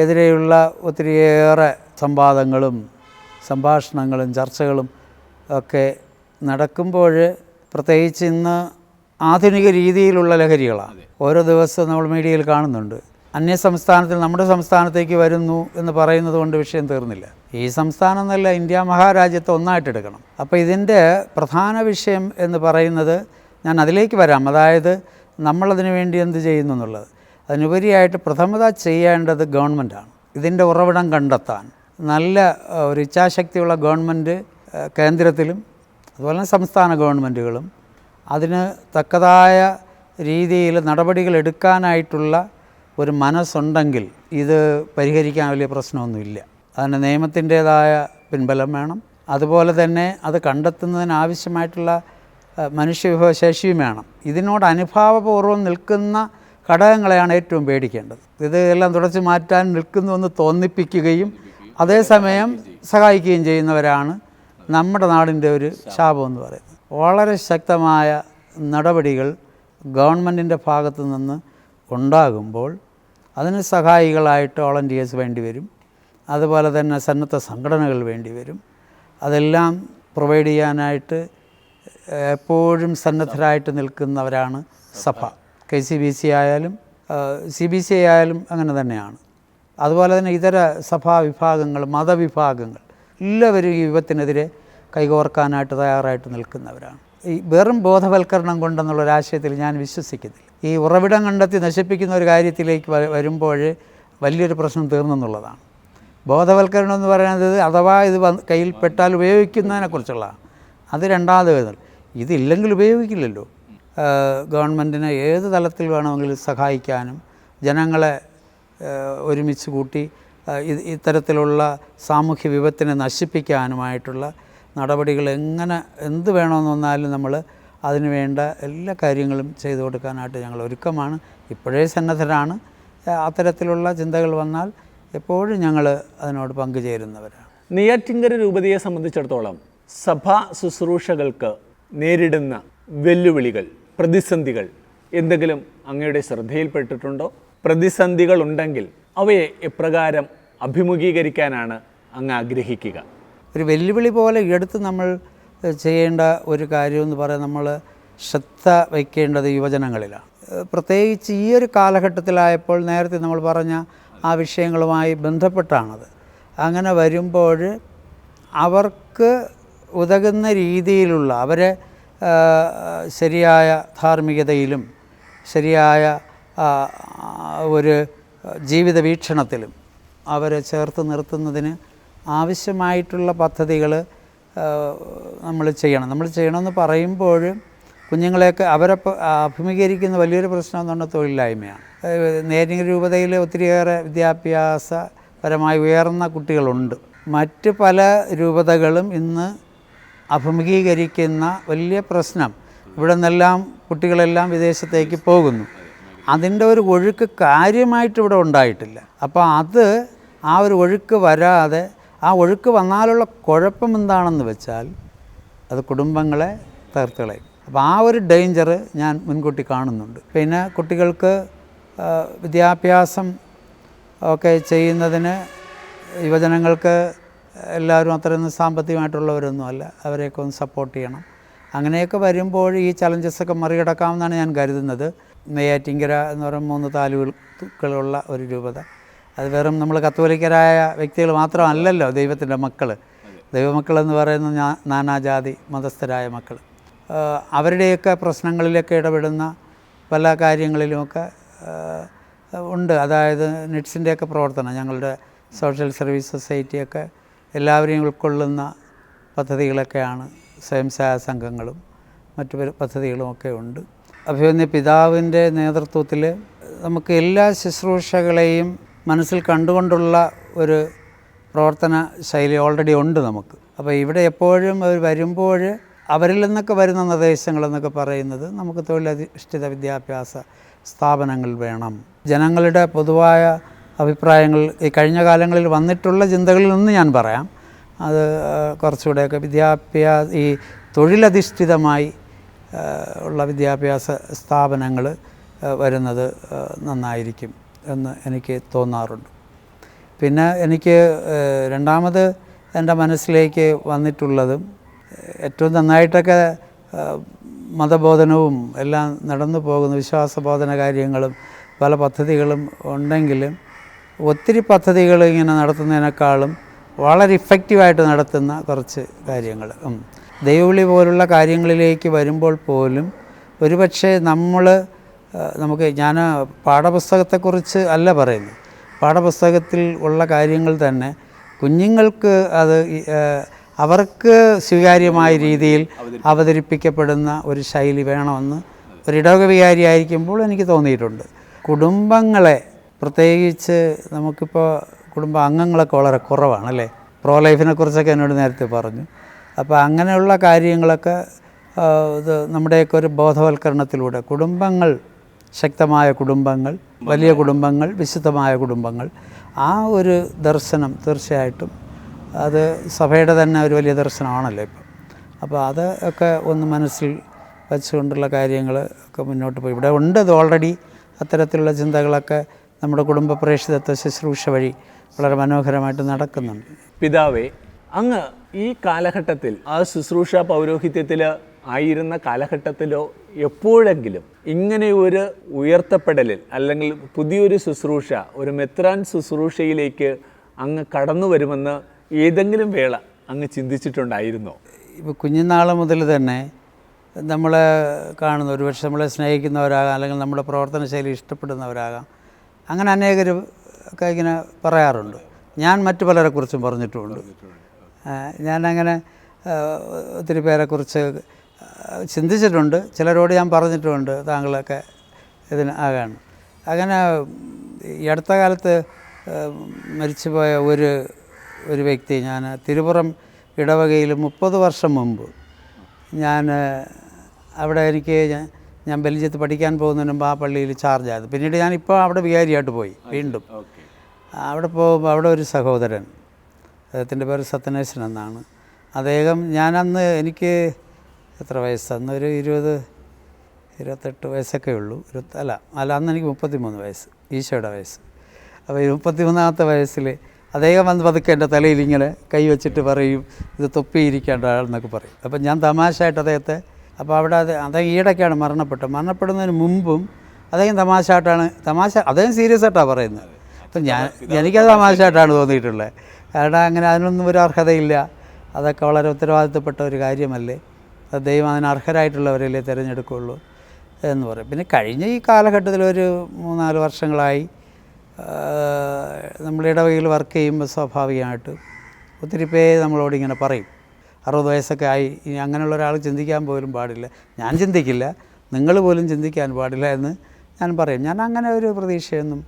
എതിരെയുള്ള ഒത്തിരിയേറെ സംവാദങ്ങളും സംഭാഷണങ്ങളും ചർച്ചകളും ഒക്കെ നടക്കുമ്പോൾ, പ്രത്യേകിച്ച് ഇന്ന് ആധുനിക രീതിയിലുള്ള ലഹരികളാണ് ഓരോ ദിവസവും നമ്മൾ മീഡിയയിൽ കാണുന്നുണ്ട്. അന്യസംസ്ഥാനത്തിൽ നമ്മുടെ സംസ്ഥാനത്തേക്ക് വരുന്നു എന്ന് പറയുന്നത് കൊണ്ട് വിഷയം തീർന്നില്ല. ഈ സംസ്ഥാനം എന്നല്ല, ഇന്ത്യ മഹാരാജ്യത്തെ ഒന്നായിട്ടെടുക്കണം. അപ്പോൾ ഇതിൻ്റെ പ്രധാന വിഷയം എന്ന് പറയുന്നത്, ഞാൻ അതിലേക്ക് വരാം, അതായത് നമ്മളതിനു വേണ്ടി എന്ത് ചെയ്യുന്നു എന്നുള്ളത്. അതിനുപരിയായിട്ട് പ്രഥമത ചെയ്യേണ്ടത് ഗവൺമെൻറ്റാണ്. ഇതിൻ്റെ ഉറവിടം കണ്ടെത്താൻ നല്ല ഒരു ഇച്ഛാശക്തിയുള്ള ഗവൺമെൻറ് കേന്ദ്രത്തിലും അതുപോലെ തന്നെ സംസ്ഥാന ഗവൺമെൻറ്റുകളും അതിന് തക്കതായ രീതിയിൽ നടപടികൾ എടുക്കാനായിട്ടുള്ള ഒരു മനസ്സുണ്ടെങ്കിൽ ഇത് പരിഹരിക്കാൻ വലിയ പ്രശ്നമൊന്നുമില്ല. അതിന് നിയമത്തിൻ്റേതായ പിൻബലം വേണം. അതുപോലെ തന്നെ അത് കണ്ടെത്തുന്നതിനാവശ്യമായിട്ടുള്ള മനുഷ്യവിഭവശേഷിയും വേണം. ഇതിനോട് അനുഭാവപൂർവ്വം നിൽക്കുന്ന ഘടകങ്ങളെയാണ് ഏറ്റവും പേടിക്കേണ്ടത്. ഇത് എല്ലാം തുടച്ചു മാറ്റാൻ നിൽക്കുന്നുവെന്ന് തോന്നിപ്പിക്കുകയും അതേസമയം സഹായിക്കുകയും ചെയ്യുന്നവരാണ് നമ്മുടെ നാടിൻ്റെ ഒരു ശാപം എന്ന് പറയുന്നത്. വളരെ ശക്തമായ നടപടികൾ ഗവൺമെൻറ്റിൻ്റെ ഭാഗത്തു നിന്ന് ഉണ്ടാകുമ്പോൾ അതിന് സഹായികളായിട്ട് വോളണ്ടിയേഴ്സ് വേണ്ടി വരും. അതുപോലെ തന്നെ സന്നദ്ധ സംഘടനകൾ വേണ്ടി വരും. അതെല്ലാം പ്രൊവൈഡ് ചെയ്യാനായിട്ട് എപ്പോഴും സന്നദ്ധരായിട്ട് നിൽക്കുന്നവരാണ് സഭ. KCBC ആയാലും CBC ആയാലും അങ്ങനെ തന്നെയാണ്. അതുപോലെ തന്നെ ഇതര സഭാ വിഭാഗങ്ങൾ, മതവിഭാഗങ്ങൾ എല്ലാവരും ഈ വിപത്തിനെതിരെ കൈകോർക്കാനായിട്ട് തയ്യാറായിട്ട് നിൽക്കുന്നവരാണ്. ഈ വെറും ബോധവൽക്കരണം കൊണ്ടെന്നുള്ളൊരാശയത്തിൽ ഞാൻ വിശ്വസിക്കുന്നില്ല. ഈ ഉറവിടം കണ്ടെത്തി നശിപ്പിക്കുന്ന ഒരു കാര്യത്തിലേക്ക് വരുമ്പോൾ വലിയൊരു പ്രശ്നം തീർന്നെന്നുള്ളതാണ്. ബോധവൽക്കരണം എന്ന് പറയുന്നത് അഥവാ ഇത് കയ്യിൽപ്പെട്ടാൽ ഉപയോഗിക്കുന്നതിനെക്കുറിച്ചുള്ളതാണ്. അത് രണ്ടാമത് വരുന്നത്. ഇതില്ലെങ്കിൽ ഉപയോഗിക്കില്ലല്ലോ. ഗവൺമെൻറ്റിനെ ഏത് തലത്തിൽ വേണമെങ്കിലും സഹായിക്കാനും ജനങ്ങളെ ഒരുമിച്ച് കൂട്ടി ഇത്തരത്തിലുള്ള സാമൂഹ്യ വിപത്തിനെ നശിപ്പിക്കാനുമായിട്ടുള്ള നടപടികൾ എന്ത് വേണമെന്ന് വന്നാലും നമ്മൾ അതിന് വേണ്ട എല്ലാ കാര്യങ്ങളും ചെയ്തു കൊടുക്കാനായിട്ട് ഞങ്ങൾ ഒരുക്കമാണ്. ഇപ്പോഴേ സന്നദ്ധരാണ്. അത്തരത്തിലുള്ള ചിന്തകൾ വന്നാൽ എപ്പോഴും ഞങ്ങൾ അതിനോട് പങ്കുചേരുന്നവരാണ്. നെയ്യാറ്റിൻകര രൂപതയെ സംബന്ധിച്ചിടത്തോളം സഭാ ശുശ്രൂഷകൾക്ക് നേരിടുന്ന വെല്ലുവിളികൾ, പ്രതിസന്ധികൾ എന്തെങ്കിലും അങ്ങയുടെ ശ്രദ്ധയിൽപ്പെട്ടിട്ടുണ്ടോ? പ്രതിസന്ധികൾ ഉണ്ടെങ്കിൽ അവയെ എപ്രകാരം അഭിമുഖീകരിക്കാനാണ് അങ്ങ് ആഗ്രഹിക്കുക? ഒരു വെല്ലുവിളി പോലെ എടുത്ത് നമ്മൾ ചെയ്യേണ്ട ഒരു കാര്യമെന്ന് പറയാൻ നമ്മൾ ശ്രദ്ധ വയ്ക്കേണ്ടത് യുവജനങ്ങളിലാണ്. പ്രത്യേകിച്ച് ഈ ഒരു കാലഘട്ടത്തിലായപ്പോൾ നേരത്തെ നമ്മൾ പറഞ്ഞ ആ വിഷയങ്ങളുമായി ബന്ധപ്പെട്ടാണത്. അങ്ങനെ വരുമ്പോൾ അവർക്ക് ഉതകുന്ന രീതിയിലുള്ള, അവരെ ശരിയായ ധാർമ്മികതയിലും ശരിയായ ഒരു ജീവിത വീക്ഷണത്തിലും അവരെ ചേർത്ത് നിർത്തുന്നതിന് ആവശ്യമായിട്ടുള്ള പദ്ധതികൾ നമ്മൾ ചെയ്യണമെന്ന് പറയുമ്പോൾ കുഞ്ഞുങ്ങളെയൊക്കെ അവരെ അഭിമുഖീകരിക്കുന്ന വലിയൊരു പ്രശ്നം എന്ന് പറഞ്ഞാൽ തൊഴിലില്ലായ്മയാണ്. നെയ്യാറ്റിൻകര രൂപതയിൽ ഒത്തിരിയേറെ വിദ്യാഭ്യാസപരമായി ഉയർന്ന കുട്ടികളുണ്ട്. മറ്റ് പല രൂപതകളും ഇന്ന് അഭിമുഖീകരിക്കുന്ന വലിയ പ്രശ്നം, ഇവിടെ നിന്നെല്ലാം കുട്ടികളെല്ലാം വിദേശത്തേക്ക് പോകുന്നു. അതിൻ്റെ ഒരു ഒഴുക്ക് കാര്യമായിട്ട് ഇവിടെ ഉണ്ടായിട്ടില്ല. അപ്പോൾ ആ ഒരു ഒഴുക്ക് വരാതെ, ആ ഒഴുക്ക് വന്നാലുള്ള കുഴപ്പം എന്താണെന്ന് വെച്ചാൽ അത് കുടുംബങ്ങളെ തകർത്ത് കളയും. അപ്പോൾ ആ ഒരു ഡേഞ്ചർ ഞാൻ മുൻകൂട്ടി കാണുന്നുണ്ട്. പിന്നെ കുട്ടികൾക്ക് വിദ്യാഭ്യാസം ഒക്കെ ചെയ്യുന്നതിന് യുവജനങ്ങൾക്ക് എല്ലാവരും അത്രയൊന്നും സാമ്പത്തികമായിട്ടുള്ളവരൊന്നുമല്ല, അവരെയൊക്കെ ഒന്ന് സപ്പോർട്ട് ചെയ്യണം. അങ്ങനെയൊക്കെ വരുമ്പോൾ ഈ ചലഞ്ചസൊക്കെ മറികടക്കാമെന്നാണ് ഞാൻ കരുതുന്നത്. നെയ്യാറ്റിങ്കര എന്ന് പറയുമ്പോൾ 3 താലൂക്കുകളുള്ള ഒരു രൂപത. അത് വെറും നമ്മൾ കത്തോലിക്കരായ വ്യക്തികൾ മാത്രമല്ലല്ലോ ദൈവത്തിൻ്റെ മക്കൾ. ദൈവമക്കളെന്ന് പറയുന്ന നാനാജാതി മതസ്ഥരായ മക്കൾ. അവരുടെയൊക്കെ പ്രശ്നങ്ങളിലൊക്കെ ഇടപെടുന്ന പല കാര്യങ്ങളിലുമൊക്കെ ഉണ്ട്. അതായത് നെറ്റ്സിൻ്റെയൊക്കെ പ്രവർത്തനം, ഞങ്ങളുടെ സോഷ്യൽ സർവീസ് സൊസൈറ്റിയൊക്കെ എല്ലാവരെയും ഉൾക്കൊള്ളുന്ന പദ്ധതികളൊക്കെയാണ്. സ്വയം സഹായ സംഘങ്ങളും മറ്റു പദ്ധതികളുമൊക്കെ ഉണ്ട്. അഭിമന്യ പിതാവിൻ്റെ നേതൃത്വത്തിൽ നമുക്ക് എല്ലാ ശുശ്രൂഷകളെയും മനസ്സിൽ കണ്ടുകൊണ്ടുള്ള ഒരു പ്രവർത്തന ശൈലി ഓൾറെഡി ഉണ്ട് നമുക്ക്. അപ്പോൾ ഇവിടെ എപ്പോഴും അവർ വരുമ്പോൾ അവരിൽ നിന്നൊക്കെ വരുന്ന നിർദ്ദേശങ്ങളെന്നൊക്കെ പറയുന്നത് നമുക്ക് തൊഴിലധിഷ്ഠിത വിദ്യാഭ്യാസ സ്ഥാപനങ്ങൾ വേണം. ജനങ്ങളുടെ പൊതുവായ അഭിപ്രായങ്ങൾ ഈ കഴിഞ്ഞ കാലങ്ങളിൽ വന്നിട്ടുള്ള ചിന്തകളിൽ നിന്ന് ഞാൻ പറയാം. അത് കുറച്ചുകൂടെയൊക്കെ ഈ തൊഴിലധിഷ്ഠിതമായി ഉള്ള വിദ്യാഭ്യാസ സ്ഥാപനങ്ങൾ വരുന്നത് നന്നായിരിക്കും എന്ന് എനിക്ക് തോന്നാറുണ്ട്. പിന്നെ എനിക്ക് രണ്ടാമത് എൻ്റെ മനസ്സിലേക്ക് വന്നിട്ടുള്ളതും ഏറ്റവും നന്നായിട്ടൊക്കെ മതബോധനവും എല്ലാം നടന്നു പോകുന്ന വിശ്വാസബോധന കാര്യങ്ങളും പല പദ്ധതികളും ഉണ്ടെങ്കിലും ഒത്തിരി പദ്ധതികൾ ഇങ്ങനെ നടത്തുന്നതിനേക്കാളും വളരെ ഇഫക്റ്റീവായിട്ട് നടത്തുന്ന കുറച്ച് കാര്യങ്ങൾ ദൈവവിളി പോലുള്ള കാര്യങ്ങളിലേക്ക് വരുമ്പോൾ പോലും ഒരുപക്ഷെ ഞാൻ പാഠപുസ്തകത്തെക്കുറിച്ച് അല്ല പറയുന്നത്. പാഠപുസ്തകത്തിൽ ഉള്ള കാര്യങ്ങൾ തന്നെ കുഞ്ഞുങ്ങൾക്ക് അത് അവർക്ക് സ്വീകാര്യമായ രീതിയിൽ അവതരിപ്പിക്കപ്പെടുന്ന ഒരു ശൈലി വേണമെന്ന് ഒരു ഇടവക വികാരിയായിരിക്കുമ്പോൾ എനിക്ക് തോന്നിയിട്ടുണ്ട്. കുടുംബങ്ങളെ പ്രത്യേകിച്ച് നമുക്കിപ്പോൾ കുടുംബ അംഗങ്ങളൊക്കെ വളരെ കുറവാണല്ലേ. പ്രോ ലൈഫിനെ കുറിച്ചൊക്കെ എന്നോട് നേരത്തെ പറഞ്ഞു. അപ്പോൾ അങ്ങനെയുള്ള കാര്യങ്ങളൊക്കെ ഇത് നമ്മുടെയൊക്കെ ഒരു ബോധവൽക്കരണത്തിലൂടെ കുടുംബങ്ങൾ, ശക്തമായ കുടുംബങ്ങൾ, വലിയ കുടുംബങ്ങൾ, വിശുദ്ധമായ കുടുംബങ്ങൾ, ആ ഒരു ദർശനം തീർച്ചയായിട്ടും അത് സഭയുടെ തന്നെ ഒരു വലിയ ദർശനമാണല്ലോ ഇപ്പം. അപ്പോൾ അത് ഒക്കെ ഒന്ന് മനസ്സിൽ വെച്ചുകൊണ്ടുള്ള കാര്യങ്ങൾ ഒക്കെ മുന്നോട്ട് പോയി. ഇവിടെ ഉണ്ട് അത് ഓൾറെഡി. അത്തരത്തിലുള്ള ചിന്തകളൊക്കെ നമ്മുടെ കുടുംബ പ്രേക്ഷിതത്വ ശുശ്രൂഷ വഴി വളരെ മനോഹരമായിട്ട് നടക്കുന്നുണ്ട്. പിതാവേ, അങ്ങ് ഈ കാലഘട്ടത്തിൽ ആ ശുശ്രൂഷ പൗരോഹിത്യത്തിൽ ആയിരുന്ന കാലഘട്ടത്തിലോ എപ്പോഴെങ്കിലും ഇങ്ങനെ ഒരു ഉയർത്തപ്പെടലിൽ അല്ലെങ്കിൽ പുതിയൊരു ശുശ്രൂഷ, ഒരു മെത്രാൻ ശുശ്രൂഷയിലേക്ക് അങ്ങ് കടന്നു വരുമെന്ന് ഏതെങ്കിലും വേള അങ്ങ് ചിന്തിച്ചിട്ടുണ്ടായിരുന്നോ? ഇപ്പോൾ കുഞ്ഞുനാൾ മുതൽ തന്നെ നമ്മളെ കാണുന്ന, ഒരുപക്ഷെ നമ്മളെ സ്നേഹിക്കുന്നവരാകാം, അല്ലെങ്കിൽ നമ്മുടെ പ്രവർത്തന ശൈലി ഇഷ്ടപ്പെടുന്നവരാകാം, അങ്ങനെ അനേകർ ഒക്കെ ഇങ്ങനെ പറയാറുണ്ട്. ഞാൻ മറ്റു പലരെക്കുറിച്ചും പറഞ്ഞിട്ടുമുണ്ട്. ഞാനങ്ങനെ ഒത്തിരി പേരെക്കുറിച്ച് ചിന്തിച്ചിട്ടുണ്ട്. ചിലരോട് ഞാൻ പറഞ്ഞിട്ടുമുണ്ട് താങ്കളൊക്കെ ഇതിന് ആകാണ്. അങ്ങനെ ഈ അടുത്ത കാലത്ത് മരിച്ചുപോയ ഒരു വ്യക്തി, ഞാൻ തിരുപുറം ഇടവകയിൽ 30 വർഷം മുമ്പ് അവിടെ ഞാൻ ബെൽജിയത്ത് പഠിക്കാൻ പോകുന്നതിന് മുമ്പ് ആ പള്ളിയിൽ ചാർജായത്. പിന്നീട് ഞാനിപ്പോൾ അവിടെ വികാരിയായിട്ട് പോയി. വീണ്ടും അവിടെ പോകുമ്പോൾ അവിടെ ഒരു സഹോദരൻ, അദ്ദേഹത്തിൻ്റെ പേര് സത്യനേശൻ എന്നാണ്. അദ്ദേഹം ഞാനന്ന് എനിക്ക് എത്ര വയസ്സ്, അന്നൊരു 28 വയസ്സൊക്കെ ഉള്ളൂ. അന്ന് എനിക്ക് 33 വയസ്സ്, ഈശോയുടെ വയസ്സ്. അപ്പോൾ 33ാമത്തെ വയസ്സിൽ അദ്ദേഹം വന്ന് പതുക്കെ എൻ്റെ തലയിൽ ഇങ്ങനെ കൈ വെച്ചിട്ട് പറയും, ഇത് തൊപ്പിയിരിക്കേണ്ട ആളെന്നൊക്കെ പറയും. അപ്പം ഞാൻ തമാശയായിട്ട് അദ്ദേഹത്തെ, അപ്പോൾ അവിടെ അദ്ദേഹം ഈയിടയ്ക്കാണ് മരണപ്പെടുന്നതിന് മുമ്പും അദ്ദേഹം അദ്ദേഹം സീരിയസ് ആയിട്ടാണ് പറയുന്നത്. അപ്പം എനിക്കത് തമാശയായിട്ടാണ് തോന്നിയിട്ടുള്ളത്. കാരണം അങ്ങനെ അതിനൊന്നും ഒരു അർഹതയില്ല. അതൊക്കെ വളരെ ഉത്തരവാദിത്തപ്പെട്ട ഒരു കാര്യമല്ലേ. ദൈവം അതിന് അർഹരായിട്ടുള്ളവരല്ലേ തിരഞ്ഞെടുക്കുകയുള്ളൂ എന്ന് പറയും. പിന്നെ കഴിഞ്ഞ ഈ കാലഘട്ടത്തിൽ ഒരു 3-4 വർഷങ്ങളായി നമ്മൾ ഇടവകയിൽ വർക്ക് ചെയ്യുമ്പോൾ സ്വാഭാവികമായിട്ട് ഒത്തിരി പേര് നമ്മളോട് ഇങ്ങനെ പറയും, 60 വയസ്സൊക്കെ ആയി, ഇനി അങ്ങനെയുള്ള ഒരാൾ ചിന്തിക്കാൻ പോലും പാടില്ല, ഞാൻ ചിന്തിക്കില്ല, നിങ്ങൾ പോലും ചിന്തിക്കാൻ പാടില്ല എന്ന് ഞാൻ പറയും. ഞാൻ അങ്ങനെ ഒരു പ്രതീക്ഷയൊന്നും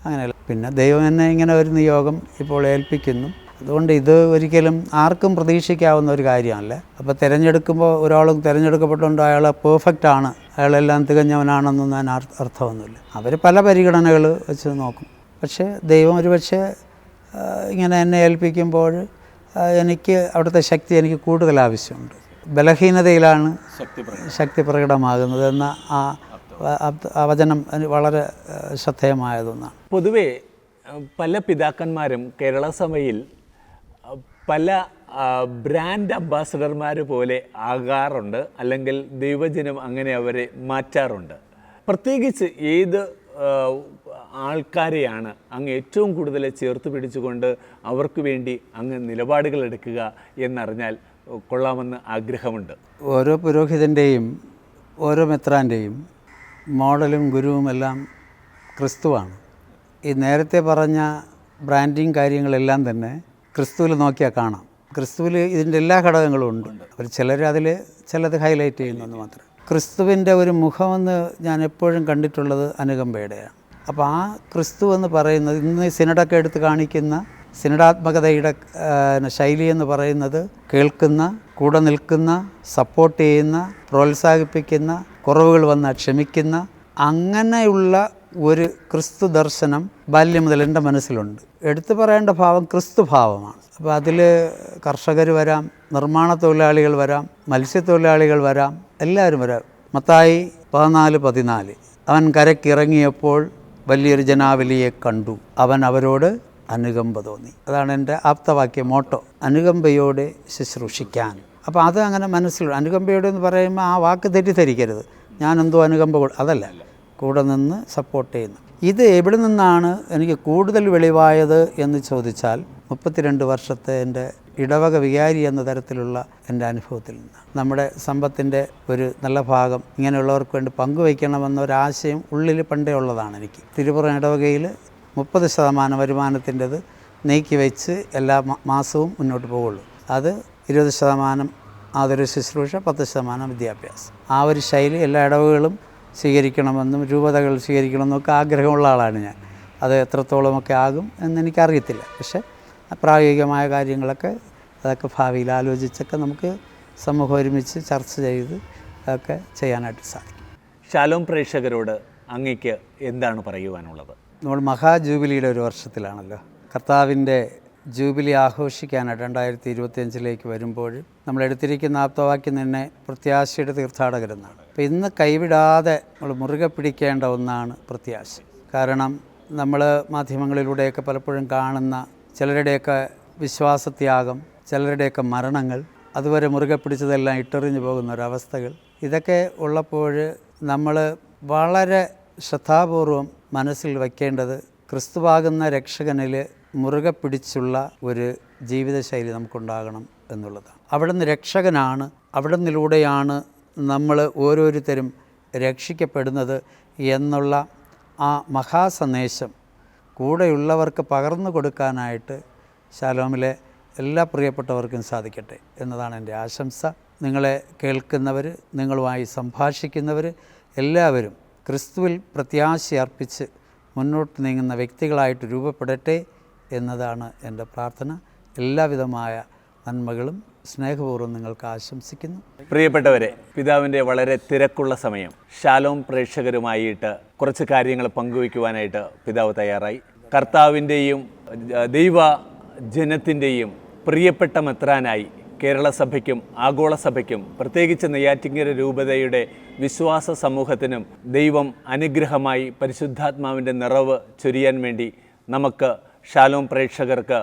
അങ്ങനെയല്ല. പിന്നെ ദൈവം എന്നെ ഇങ്ങനെ ഒരു നിയോഗം ഇപ്പോൾ ഏൽപ്പിക്കുന്നു. അതുകൊണ്ട് ഇത് ഒരിക്കലും ആർക്കും പ്രതീക്ഷിക്കാവുന്ന ഒരു കാര്യമല്ല. അപ്പോൾ തിരഞ്ഞെടുക്കുമ്പോൾ ഒരാളും തിരഞ്ഞെടുക്കപ്പെട്ടുകൊണ്ട് അയാൾ പെർഫെക്റ്റാണ്, അയാളെല്ലാം തികഞ്ഞവനാണെന്നൊന്നും ഞാൻ അർത്ഥമൊന്നുമില്ല. അവർ പല പരിഗണനകൾ വെച്ച് നോക്കും. പക്ഷേ ദൈവം ഒരുപക്ഷെ ഇങ്ങനെ എന്നെ ഏൽപ്പിക്കുമ്പോൾ എനിക്ക് അവിടുത്തെ ശക്തി എനിക്ക് കൂടുതൽ ആവശ്യമുണ്ട്. ബലഹീനതയിലാണ് ശക്തി പ്രകടമാകുന്നത് എന്ന ആ വചനം വളരെ ശ്രദ്ധേയമായതൊന്നാണ്. പൊതുവേ പല പിതാക്കന്മാരും കേരള സഭയിൽ പല ബ്രാൻഡ് അംബാസഡർമാർ പോലെ ആകാറുണ്ട്, അല്ലെങ്കിൽ ദൈവജനം അങ്ങനെ അവരെ മാറ്റാറുണ്ട്. പ്രത്യേകിച്ച് ഏത് ആൾക്കാരെയാണ് അങ്ങ് ഏറ്റവും കൂടുതൽ ചേർത്ത് പിടിച്ചുകൊണ്ട് അവർക്ക് വേണ്ടി അങ്ങ് നിലപാടുകൾ എടുക്കുക എന്നറിഞ്ഞാൽ കൊള്ളാമെന്ന് ആഗ്രഹമുണ്ട്. ഓരോ പുരോഹിതൻ്റെയും ഓരോ മെത്രാൻ്റെയും മോഡലും ഗുരുവുമെല്ലാം ക്രിസ്തുവാണ്. ഈ നേരത്തെ പറഞ്ഞ ബ്രാൻഡിങ് കാര്യങ്ങളെല്ലാം തന്നെ ക്രിസ്തുവിൽ നോക്കിയാൽ കാണാം. ക്രിസ്തുവിൽ ഇതിൻ്റെ എല്ലാ ഘടകങ്ങളും ഉണ്ട്. അവർ ചിലർ അതിൽ ചിലത് ഹൈലൈറ്റ് ചെയ്യുന്നെന്ന് മാത്രം. ക്രിസ്തുവിൻ്റെ ഒരു മുഖമെന്ന് ഞാൻ എപ്പോഴും കണ്ടിട്ടുള്ളത് അനുകമ്പയുടെയാണ്. അപ്പോൾ ആ ക്രിസ്തു എന്ന് പറയുന്നത് ഇന്ന് സിനഡൊക്കെ എടുത്ത് കാണിക്കുന്ന സിനഡാത്മകതയുടെ ശൈലി എന്ന് പറയുന്നത് കേൾക്കുന്ന, കൂടെ നിൽക്കുന്ന, സപ്പോർട്ട് ചെയ്യുന്ന, പ്രോത്സാഹിപ്പിക്കുന്ന, കുറവുകൾ വന്നാൽ ക്ഷമിക്കുന്ന, അങ്ങനെയുള്ള ഒരു ക്രിസ്തു ദർശനം ബാല്യം മുതൽ എൻ്റെ മനസ്സിലുണ്ട്. എടുത്തു പറയേണ്ട ഭാവം ക്രിസ്തു ഭാവമാണ്. അപ്പോൾ അതിൽ കർഷകർ വരാം, നിർമ്മാണ തൊഴിലാളികൾ വരാം, മത്സ്യത്തൊഴിലാളികൾ വരാം, എല്ലാവരും വരാം. മത്തായി 14:14 അവൻ കരക്കിറങ്ങിയപ്പോൾ വലിയൊരു ജനാവലിയെ കണ്ടു, അവൻ അവരോട് അനുകമ്പ തോന്നി. അതാണ് എൻ്റെ ആപ്തവാക്യം, മോട്ടോ, അനുകമ്പയോടെ ശുശ്രൂഷിക്കാൻ. അപ്പോൾ അത് അങ്ങനെ മനസ്സിൽ അനുകമ്പയോടെ എന്ന് പറയുമ്പോൾ ആ വാക്ക് തെറ്റിദ്ധരിക്കരുത്. ഞാനെന്തോ അനുകമ്പ അതല്ല, കൂടെ നിന്ന് സപ്പോർട്ട് ചെയ്യുന്നു. ഇത് എവിടെ നിന്നാണ് എനിക്ക് കൂടുതൽ വെളിവായത് എന്ന് ചോദിച്ചാൽ 32 വർഷത്തെ എൻ്റെ ഇടവക വികാരി എന്ന തരത്തിലുള്ള എൻ്റെ അനുഭവത്തിൽ നിന്നാണ്. നമ്മുടെ സമ്പത്തിൻ്റെ ഒരു നല്ല ഭാഗം ഇങ്ങനെയുള്ളവർക്ക് വേണ്ടി പങ്കുവയ്ക്കണമെന്നൊരാശയം ഉള്ളിൽ പണ്ടേ ഉള്ളതാണ് എനിക്ക്. തിരുപ്പുറം ഇടവകയിൽ 30% വരുമാനത്തിൻ്റെത് നീക്കി വെച്ച് എല്ലാ മാസവും മുന്നോട്ട് പോകുള്ളൂ. അത് 20% ആതൊരു ശുശ്രൂഷ, 10% വിദ്യാഭ്യാസം. ആ ഒരു ശൈലി എല്ലാ ഇടവകളും സ്വീകരിക്കണമെന്നും രൂപതകൾ സ്വീകരിക്കണമെന്നൊക്കെ ആഗ്രഹമുള്ള ആളാണ് ഞാൻ. അത് എത്രത്തോളമൊക്കെ ആകും എന്നെനിക്കറിയത്തില്ല. പക്ഷേ പ്രായോഗികമായ കാര്യങ്ങളൊക്കെ അതൊക്കെ ഭാവിയിൽ ആലോചിച്ചൊക്കെ നമുക്ക് സമൂഹം ഒരുമിച്ച് ചർച്ച ചെയ്ത് അതൊക്കെ ചെയ്യാനായിട്ട് സാധിക്കും. ശാലോം പ്രേക്ഷകരോട് അങ്ങയ്ക്ക് എന്താണ് പറയുവാനുള്ളത്? നമ്മൾ മഹാജൂബിലിയുടെ ഒരു വർഷത്തിലാണല്ലോ. കർത്താവിൻ്റെ ജൂബിലി ആഘോഷിക്കാനായിട്ട് 2025 വരുമ്പോൾ നമ്മൾ എടുത്തിരിക്കുന്ന ആപ്തവാക്യം തന്നെ പ്രത്യാശയുടെ തീർത്ഥാടകരെന്നാണ്. അപ്പോൾ ഇന്ന് കൈവിടാതെ നമ്മൾ മുറുകെ പിടിക്കേണ്ട ഒന്നാണ് പ്രത്യാശ. കാരണം നമ്മൾ മാധ്യമങ്ങളിലൂടെയൊക്കെ പലപ്പോഴും കാണുന്ന ചിലരുടെയൊക്കെ വിശ്വാസത്യാഗം, ചിലരുടെയൊക്കെ മരണങ്ങൾ, അതുവരെ മുറുകെ പിടിച്ചതെല്ലാം ഇട്ടെറിഞ്ഞു പോകുന്ന ഒരവസ്ഥകൾ, ഇതൊക്കെ ഉള്ളപ്പോൾ നമ്മൾ വളരെ ശ്രദ്ധാപൂർവം മനസ്സിൽ വയ്ക്കേണ്ടത് ക്രിസ്തുവാകുന്ന രക്ഷകനിൽ മുറുകെ പിടിച്ചുള്ള ഒരു ജീവിതശൈലി നമുക്കുണ്ടാകണം എന്നുള്ളതാണ്. അവിടുന്ന് രക്ഷകനാണ്, അവിടുന്നിലൂടെയാണ് നമ്മൾ ഓരോരുത്തരും രക്ഷിക്കപ്പെടുന്നത് എന്നുള്ള ആ മഹാസന്ദേശം കൂടെയുള്ളവർക്ക് പകർന്നു കൊടുക്കാനായിട്ട് ശാലോമിലെ എല്ലാ പ്രിയപ്പെട്ടവർക്കും സാധിക്കട്ടെ എന്നതാണ് എൻ്റെ ആശംസ. നിങ്ങളെ കേൾക്കുന്നവർ, നിങ്ങളുമായി സംഭാഷിക്കുന്നവർ എല്ലാവരും ക്രിസ്തുവിൽ പ്രത്യാശ അർപ്പിച്ച് മുന്നോട്ട് നീങ്ങുന്ന വ്യക്തികളായിട്ട് രൂപപ്പെടട്ടെ എന്നതാണ് എൻ്റെ പ്രാർത്ഥന. എല്ലാവിധമായ നന്മകളും സ്നേഹപൂർവ്വം നിങ്ങൾക്ക് ആശംസിക്കുന്നു. പ്രിയപ്പെട്ടവരെ, പിതാവിൻ്റെ വളരെ തിരക്കുള്ള സമയം ശാലോം പ്രേക്ഷകരുമായിട്ട് കുറച്ച് കാര്യങ്ങൾ പങ്കുവയ്ക്കുവാനായിട്ട് പിതാവ് തയ്യാറായി. കർത്താവിൻ്റെയും ദൈവ ജനത്തിൻ്റെയും പ്രിയപ്പെട്ട മെത്രാനായി കേരള സഭയ്ക്കും ആഗോള സഭയ്ക്കും പ്രത്യേകിച്ച് നെയ്യാറ്റിൻകര രൂപതയുടെ വിശ്വാസ സമൂഹത്തിനും ദൈവം അനുഗ്രഹമായി പരിശുദ്ധാത്മാവിൻ്റെ നിറവ് ചൊരിയാൻ വേണ്ടി നമുക്ക് ശാലോം പ്രേക്ഷകർക്ക്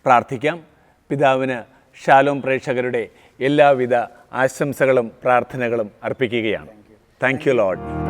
പ്രാർത്ഥിക്കാം. പിതാവിന് ശാലോം പ്രേക്ഷകരുടെ എല്ലാവിധ ആശംസകളും പ്രാർത്ഥനകളും അർപ്പിക്കുകയാണ്. Thank you Lord.